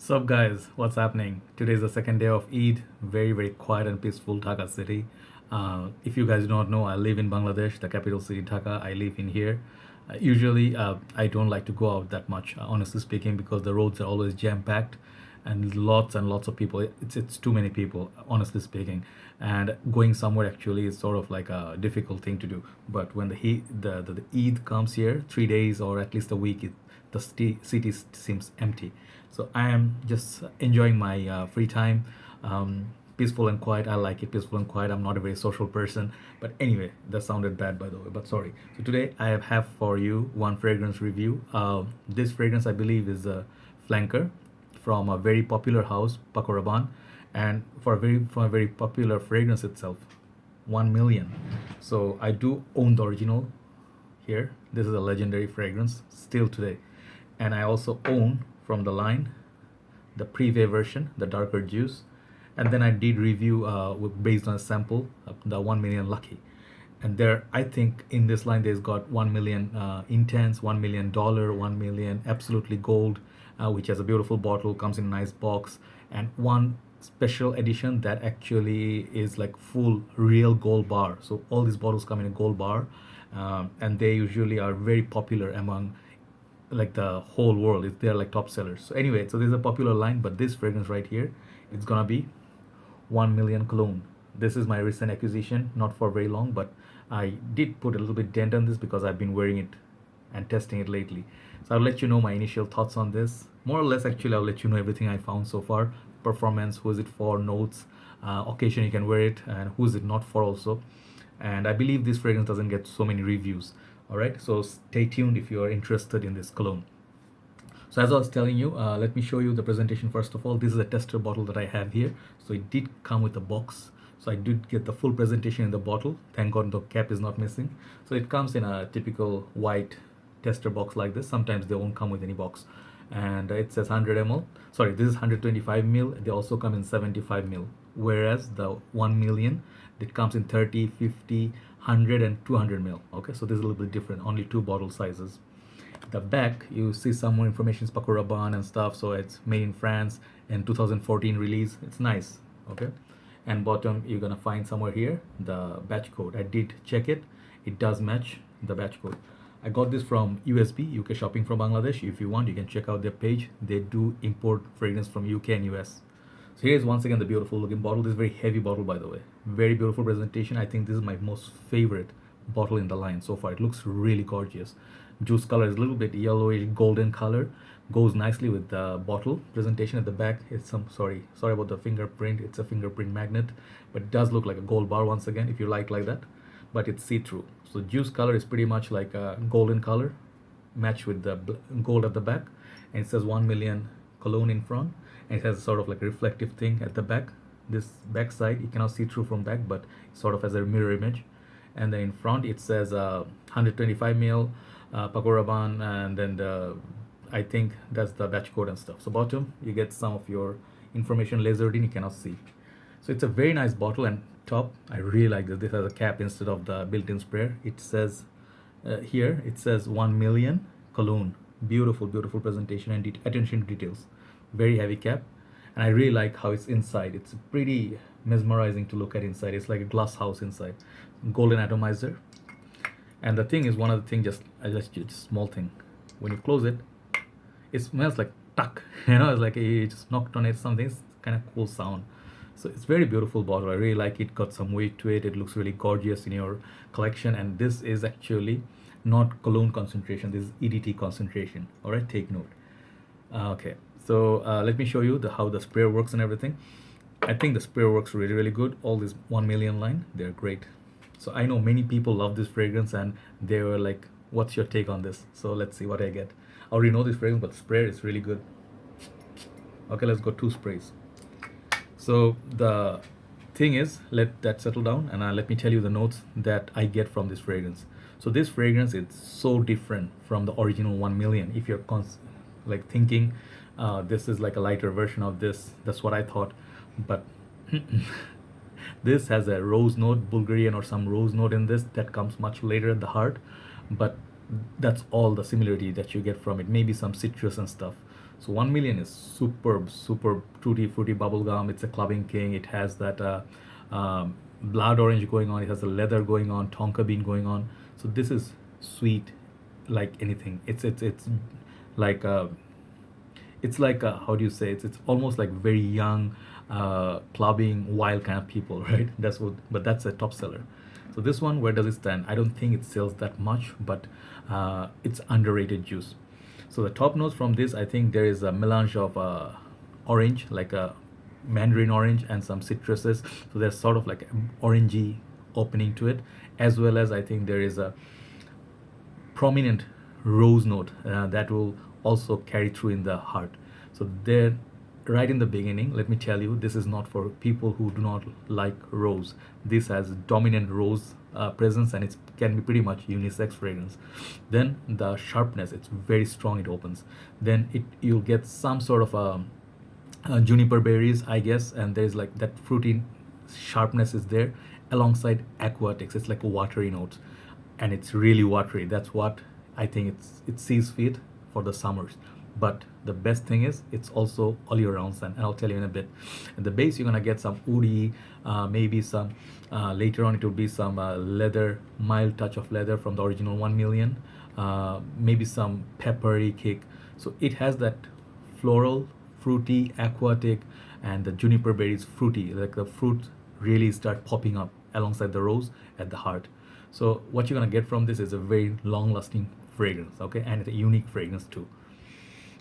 Sup guys, what's happening? Today is the second day of Eid, very quiet and peaceful Dhaka city. If you guys do not know, I live in Bangladesh, the capital city Dhaka. I live in here. Usually, I don't like to go out that much, honestly speaking, because the roads are always jam-packed and lots of people. It's too many people, honestly speaking. And going somewhere actually is sort of like a difficult thing to do. But when the Eid comes here, 3 days or at least a week, city seems empty. So I am just enjoying my free time, peaceful and quiet. I like it peaceful and quiet. I'm not a very social person, but anyway, that sounded bad by the way. But sorry. So today I have for you one fragrance review. This fragrance I believe is a flanker from a very popular house, Paco Rabanne, and from a very popular fragrance itself, 1 million. So I do own the original here. This is a legendary fragrance still today, and I also own from the line the Privé version, the darker juice, and then I did review based on a sample the 1 million Lucky. And there, I think in this line there's got 1 million intense, $1 million, 1 million absolutely gold, which has a beautiful bottle, comes in a nice box, and one special edition that actually is like full real gold bar. So all these bottles come in a gold bar, and they usually are very popular among like the whole world. They're like top sellers. So anyway, so this is a popular line, but this fragrance right here, it's gonna be 1 million Cologne. This is my recent acquisition, not for very long, but I did put a little bit dent on this because I've been wearing it and testing it lately. So I'll let you know my initial thoughts on this. More or less, actually, I'll let you know everything I found so far. Performance, who is it for, notes, occasion you can wear it, and who is it not for also. And I believe this fragrance doesn't get so many reviews. All right, so stay tuned if you are interested in this cologne. So as I was telling you, let me show you the presentation first of all. This is a tester bottle that I have here. So it did come with a box. So I did get the full presentation in the bottle. Thank God the cap is not missing. So it comes in a typical white tester box like this. Sometimes they won't come with any box. And it says 100 ml. Sorry, this is 125 ml. They also come in 75 ml. Whereas the 1 million, it comes in 30, 50, 100 and 200 ml. Okay, so this is a little bit different. Only two bottle sizes. The back you see some more information, Paco Rabanne and stuff. So it's made in France and 2014 release. It's nice. Okay, and bottom you're gonna find somewhere here the batch code. I did check it. It does match the batch code. I got this from USB, UK Shopping from Bangladesh. If you want, you can check out their page. They do import fragrance from UK and US. So here's once again the beautiful looking bottle. This is a very heavy bottle, by the way. Very beautiful presentation. I think this is my most favorite bottle in the line so far. It looks really gorgeous. Juice color is a little bit yellowish golden color. Goes nicely with the bottle presentation at the back. It's some sorry about the fingerprint. It's a fingerprint magnet, but it does look like a gold bar once again if you like that. But it's see-through. So juice color is pretty much like a golden color, matched with the gold at the back, and it says 1 million cologne in front, and it has sort of like a reflective thing at the back. This back side you cannot see through from back, but sort of as a mirror image. And then in front it says 125 ml Paco Rabanne, and then I think that's the batch code and stuff. So bottom you get some of your information lasered in, you cannot see. So it's a very nice bottle. And top, I really like this. This has a cap instead of the built-in sprayer. It says here it says 1 million cologne. Beautiful presentation and attention to details. Very heavy cap, and I really like how it's inside. It's pretty mesmerizing to look at inside. It's like a glass house inside. Golden atomizer. And the thing is, one of the things, just small thing, when you close it, it smells like tuck. It's like you just knocked on it, something. It's kind of cool sound. So it's very beautiful bottle. I really like it. Got some weight to it. It looks really gorgeous in your collection. And this is actually not cologne concentration. This is EDT concentration. All right, take note. Okay, so let me show you how the sprayer works and everything. I think the sprayer works really good. All this 1 million line, they're great. So I know many people love this fragrance and they were like, what's your take on this? So let's see what I get. I already know this fragrance, but the sprayer is really good. Okay, let's go 2 sprays. So the thing is, let that settle down, and let me tell you the notes that I get from this fragrance. So this fragrance is so different from the original 1 million. If you're like thinking this is like a lighter version of this, that's what I thought. But this has a rose note, Bulgarian or some rose note in this that comes much later at the heart. But that's all the similarity that you get from it. Maybe some citrus and stuff. So 1 million is superb tutti fruity bubble gum. It's a clubbing king. It has that blood orange going on. It has the leather going on, tonka bean going on. So this is sweet like anything. It's like it's like how do you say, it's almost like very young clubbing wild kind of people, right? That's what, but that's a top seller. So this one, where does it stand? I don't think it sells that much, but it's underrated juice. So the top notes from this, I think there is a melange of orange, like a mandarin orange, and some citruses. So there's sort of like an orangey opening to it, as well as I think there is a prominent rose note that will also carry through in the heart. So there, right in the beginning, let me tell you, this is not for people who do not like rose. This has dominant rose presence, and it can be pretty much unisex fragrance. Then the sharpness, it's very strong. It opens. Then you'll get some sort of juniper berries, I guess, and there's like that fruity sharpness is there alongside aquatics. It's like a watery note, and it's really watery. That's what I think it sees fit for the summers. But the best thing is it's also all year round sun, and I'll tell you in a bit. At the base, you're gonna get some woody, maybe some later on it will be some leather, mild touch of leather from the original 1 million, maybe some peppery kick. So it has that floral, fruity, aquatic, and the juniper berries fruity. Like the fruit really start popping up alongside the rose at the heart. So what you're gonna get from this is a very long-lasting fragrance, okay, and it's a unique fragrance too,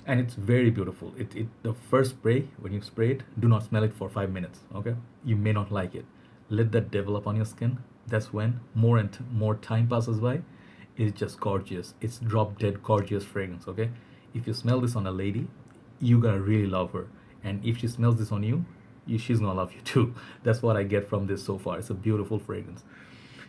and it's very beautiful. It the first spray, when you spray it, do not smell it for 5 minutes, okay? You may not like it. Let that develop on your skin. That's when more and more time passes by. It's just gorgeous. It's drop dead gorgeous fragrance, okay? If you smell this on a lady, you're gonna really love her, and if she smells this on you, she's gonna love you too. That's what I get from this so far. It's a beautiful fragrance,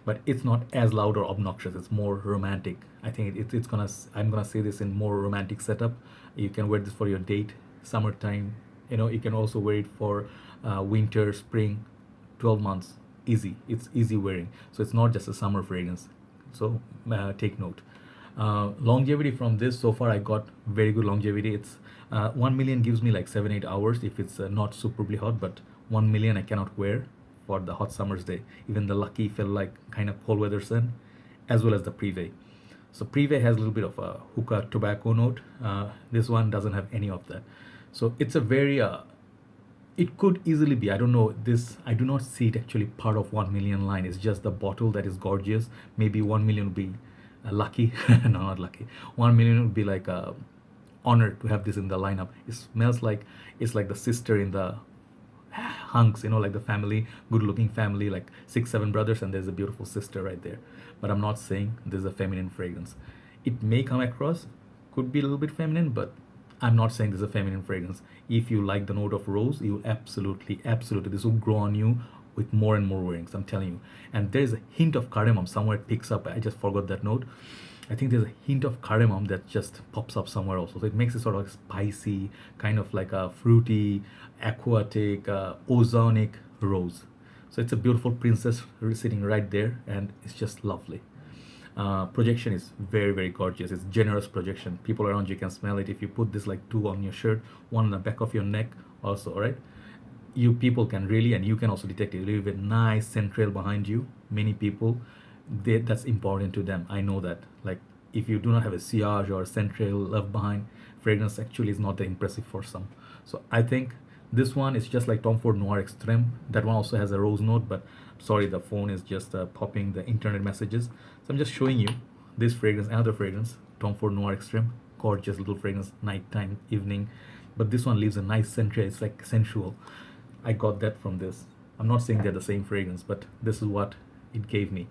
but it's not as loud or obnoxious. It's more romantic. I think it's gonna, I'm gonna say this in more romantic setup. You can wear this for your date, summertime. You can also wear it for winter, spring, 12 months, easy. It's easy wearing. So it's not just a summer fragrance. So take note. Longevity from this, so far I got very good longevity. It's 1 million gives me like 7-8 hours if it's not superbly hot, but 1 million I cannot wear for the hot summer's day. Even the Lucky felt like kind of cold weather sun, as well as the Privé. So Privé has a little bit of a hookah tobacco note. This one doesn't have any of that. So it's a very it could easily be, I don't know, this, I do not see it actually part of 1 million line. It's just the bottle that is gorgeous. Maybe 1 million would be lucky. No, not lucky. 1 million would be like honored to have this in the lineup. It smells like it's like the sister in the hunks, like the family, good looking family, like 6-7 brothers, and there's a beautiful sister right there. But I'm not saying this is a feminine fragrance. It may come across, could be a little bit feminine, but I'm not saying this is a feminine fragrance. If you like the note of rose, you absolutely, this will grow on you with more and more wearings, I'm telling you. And there's a hint of cardamom somewhere. It picks up. I just forgot that note. I think there's a hint of cardamom that just pops up somewhere also. So it makes it sort of spicy, kind of like a fruity, aquatic, ozonic rose. So it's a beautiful princess sitting right there, and it's just lovely. Projection is very gorgeous. It's generous projection. People around you can smell it. If you put this like 2 on your shirt, 1 on the back of your neck also, right? You people can really, and you can also detect it. You leave a nice scent trail behind you. Many people, that's important to them. I know that. Like if you do not have a sillage or a scent trail left behind, fragrance actually is not that impressive for some. So I think this one is just like Tom Ford Noir Extreme. That one also has a rose note, but sorry, the phone is just popping the internet messages. So I'm just showing you this fragrance, another fragrance, Tom Ford Noir Extreme. Gorgeous little fragrance, nighttime, evening. But this one leaves a nice scent trail. It's like sensual. I got that from this. I'm not saying they're the same fragrance, but this is what it gave me.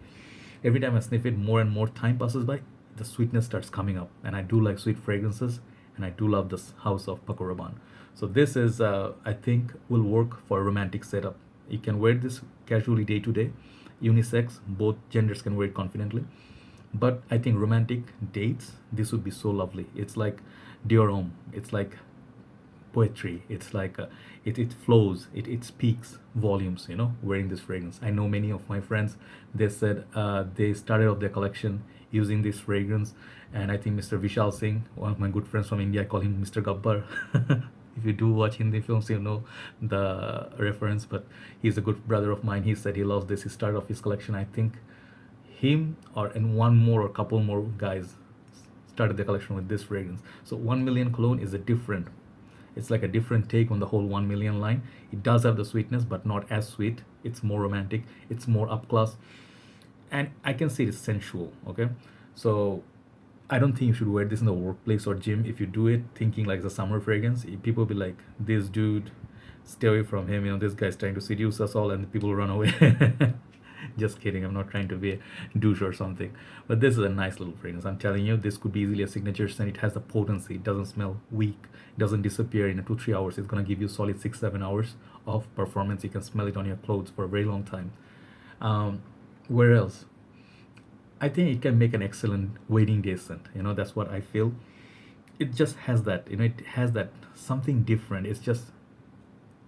Every time I sniff it, more and more time passes by, the sweetness starts coming up. And I do like sweet fragrances, and I do love this house of Paco Rabanne. So this is, I think, will work for a romantic setup. You can wear this casually day to day, unisex, both genders can wear it confidently. But I think romantic dates, this would be so lovely. It's like Dior Homme. It's like poetry. It's like it flows, it speaks volumes, you know, wearing this fragrance. I know many of my friends, they said they started off their collection using this fragrance. And I think Mr. Vishal Singh, one of my good friends from India, I call him Mr. Gabbar. If you do watch Hindi films, you know the reference, but he's a good brother of mine. He said he loves this. He started off his collection, I think him or and one more or couple more guys started the collection with this fragrance. So 1 million cologne is a different, it's like a different take on the whole 1 million line. It does have the sweetness, but not as sweet. It's more romantic, it's more up class, and I can say it's sensual. Okay, so I don't think you should wear this in the workplace or gym. If you do it thinking like it's a summer fragrance, people will be like, this dude, stay away from him, you know, this guy's trying to seduce us all, and people run away. Just kidding, I'm not trying to be a douche or something. But this is a nice little fragrance. I'm telling you, this could be easily a signature scent. It has the potency, it doesn't smell weak, it doesn't disappear in 2-3 hours. It's gonna give you solid 6-7 hours of performance. You can smell it on your clothes for a very long time. Where else? I think it can make an excellent wedding day scent. You know, that's what I feel. It just has that, you know, it has that something different. It's just,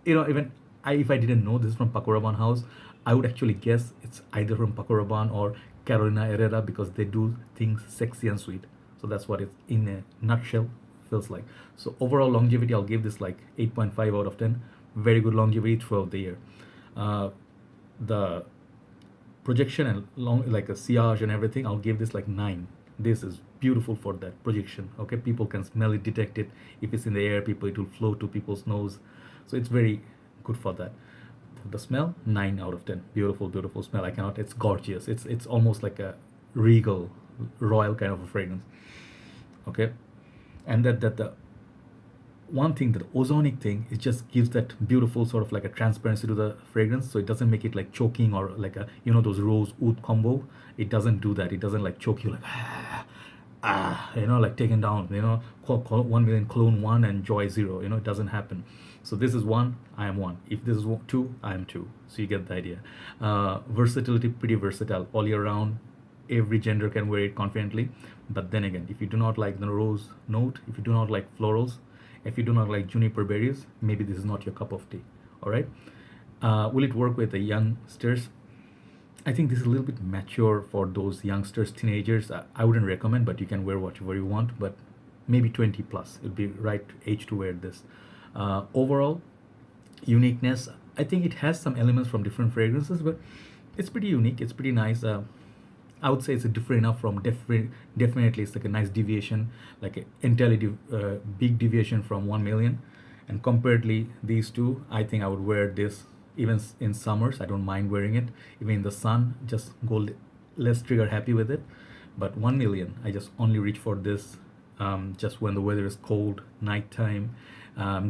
you know, even if I didn't know this from Paco Rabanne house, I would actually guess it's either from Paco Rabanne or Carolina Herrera, because they do things sexy and sweet. So that's what it in a nutshell feels like. So overall longevity, I'll give this like 8.5 out of 10. Very good longevity throughout the year. The projection and long, like a sillage and everything, I'll give this like 9. This is beautiful for that projection. Okay, people can smell it, detect it. If it's in the air, it will flow to people's nose. So it's very good for that. The smell, 9 out of 10. Beautiful, beautiful smell. I cannot, it's gorgeous. It's almost like a regal, royal kind of a fragrance. Okay, and that the one thing, the ozonic thing, it just gives that beautiful sort of like a transparency to the fragrance, so it doesn't make it like choking or like a, you know, those rose oud combo. It doesn't do that. It doesn't like choke you like you know, like taken down, you know, 1 million cologne 1 and joy 0, you know, it doesn't happen. So this is 1, I am 1. If this is 2, I am 2. So you get the idea. Versatility, pretty versatile all year round. Every gender can wear it confidently. But then again, if you do not like the rose note, if you do not like florals, if you do not like juniper berries, maybe this is not your cup of tea. All right. Will it work with the youngsters? I think this is a little bit mature for those youngsters, teenagers. I wouldn't recommend, but you can wear whatever you want. But maybe 20 plus, it'd be right age to wear this. Overall, uniqueness, I think it has some elements from different fragrances, but it's pretty unique. It's pretty nice. I would say it's a different enough from definitely it's like a nice deviation, like an entirely big deviation from 1 million. And comparatively, these two, I think I would wear this even in summers. I don't mind wearing it. Even in the sun, just go less trigger happy with it. But 1 million, I just only reach for this just when the weather is cold, nighttime,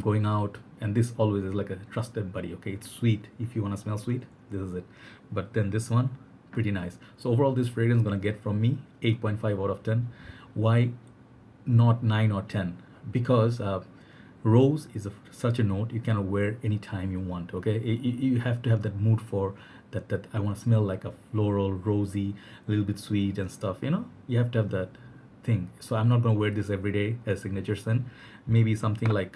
going out. And this always is like a trusted buddy. Okay, it's sweet. If you want to smell sweet, this is it. But then this one, pretty nice. So overall, this fragrance is gonna get from me 8.5 out of 10. Why not 9 or 10? Because rose is such a note you cannot wear anytime you want. Okay, you have to have that mood for that I want to smell like a floral, rosy, a little bit sweet and stuff, you know. You have to have that thing. So I'm not gonna wear this every day as signature scent. Maybe something like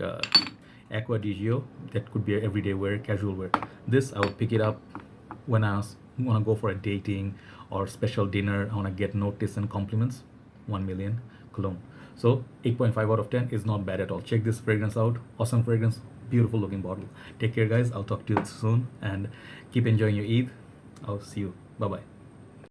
Aqua di Gio, that could be an everyday wear, casual wear. This I would pick it up when I want to go for a dating or special dinner. I want to get notice and compliments. 1 million cologne. So 8.5 out of 10 is not bad at all. Check this fragrance out. Awesome fragrance, beautiful looking bottle. Take care guys, I'll talk to you soon and keep enjoying your Eid. I'll see you. Bye bye.